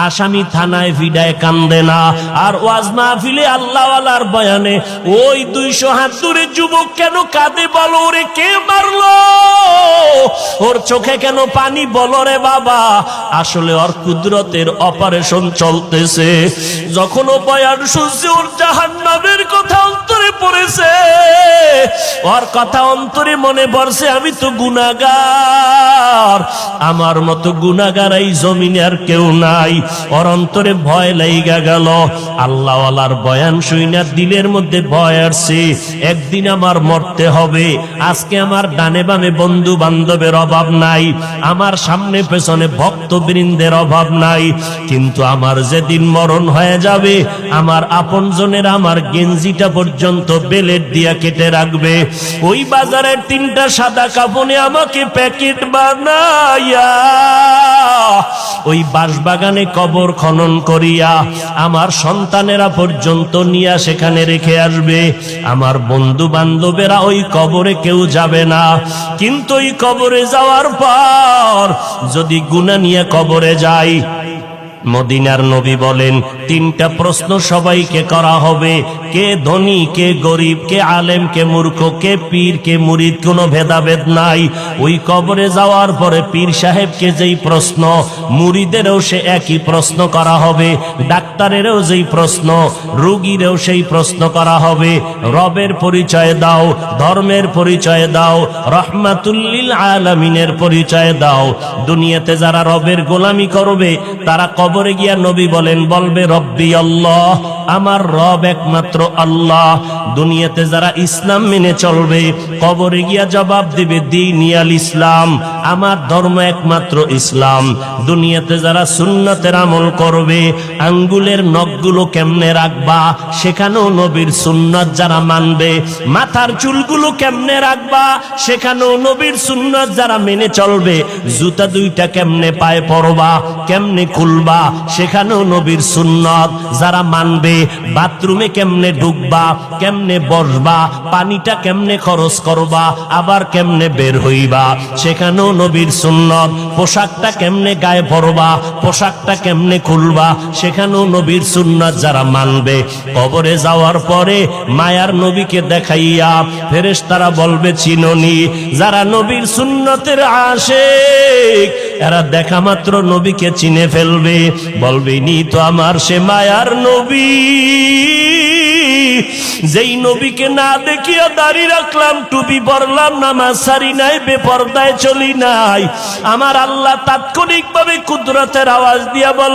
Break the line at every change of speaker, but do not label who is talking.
আসামি থানায় ভিড়ায় কান্দে না, আর ওয়াজ মাহফিলে আল্লাহওয়ালার বয়ানে ওই 200 হাত দূরে যুবক কেন কাঁদে বলো? ওরে কে মারলো? ওর চোখে কেন পানি বলো রে বাবা? আসলে ওর কুদরতের অপারেশন চলতেছে। যখন ও বয়ান শুনছে ওর জাহান্নামের কথা অন্তরে পড়েছে, ওর কথা অন্তরে মনে পড়ছে আমি তো গুনাহগার, আমার মতো গুনাহগার এই জমিনে আর কেউ নাই। ওর অন্তরে ভয় লাইগা গেল। আল্লাহওয়ালার বয়ান শুইনা দিলের মধ্যে ভয় আসছে, একদিন আমার মরতে হবে। আজকে আমার ডানে বামে বন্ধু বান্ধবের অভাব নাই, আমার সামনে পেছনে ভক্তবৃন্দের অভাব নাই, কিন্তু আমার যেদিন মরণ হয়ে যাবে আমার আপনজনের আমার গেঞ্জিটা পর্যন্ত বেলেট দিয়া কেটে রাখবে। ওই বাজারের 3টা সাদা কাপড়ে আমাকে প্যাকেট বানাইয়া ওই বাঁশবাগানে কবর খনন করিয়া আমার সন্তানেরা পর্যন্ত নিয়ে সেখানে রেখে আসবে। আমার বন্ধু বান্ধবেরা ওই কবরে কেউ যাবে না, কিন্তু ওই কবরে যাওয়ার পর যদি গুনাহ নিয়ে কবরে যায়, মদিনার নবী বলেন 3টা প্রশ্ন সবাইকে করা হবে। কে ধনী, কে গরিব, কে আলেম, কে মূর্খ, কে পীর, কে মুরিদ, কোনো ভেদাভেদ নাই। ওই কবরে যাওয়ার পরে পীর সাহেবকে যেই প্রশ্ন, মুরিদেরও সে একই প্রশ্ন করা হবে, ডাক্তারেরও যেই প্রশ্ন, রোগীরও সেই প্রশ্ন করা হবে। রবের পরিচয় দাও, ধর্মের পরিচয় দাও, রহমাতুল লিল আলামিনের পরিচয় দাও। দুনিয়াতে যারা রবের গোলামি করবে তারা কবরে গিয়া নবী বলেন বলবে রব্বি আল্লাহ, আমার রব একমাত্র আল্লাহ। দুনিয়াতে যারা ইসলাম মেনে চলবে কবরে গিয়া জবাব দিবে দীনিয়াল ইসলাম, আমার ধর্ম একমাত্র ইসলাম। দুনিয়াতে যারা সুন্নতের আমল করবে, আঙ্গুলের নখগুলো কেমনে রাখবা সেখানেও নবীর সুন্নত যারা মানবে, মাথার চুলগুলো কেমনে রাখবা সেখানেও নবীর সুন্নত যারা মেনে চলবে, জুতা 2টা কেমনে পায়ে পরবা, কেমনে খুলবা সেখানেও নবীর সুন্নত যারা মানবে, বাথরুমে কেমনে ঢুকবা, কেমনে বসবা, পানিটা কেমনে খরচ করবা, আবার কেমনে বের হইবা সেখানেও নবীর সুন্নত, পোশাকটা কেমনে গায়ে পরবা, পোশাকটা কেমনে খুলবা সেখানেও নবীর সুন্নত যারা মানবে, কবরে যাওয়ার পরে মায়ার নবীকে দেখাইয়া ফেরেশতারা বলবে চিননি। যারা নবীর সুন্নতের আশিক এরা দেখা মাত্র নবীকে চিনে ফেলবে, বলবে নি তো আমার সে মায়ার নবী, যেই নবীকে না দেখিয়া দাড়ি রাখলাম, টুপি পরলাম, নামাজ ছাড়ি নাই, বেপরদায় চলি নাই। আমার আল্লাহ তাৎক্ষণিকভাবে কুদরতের আওয়াজ দিয়া বল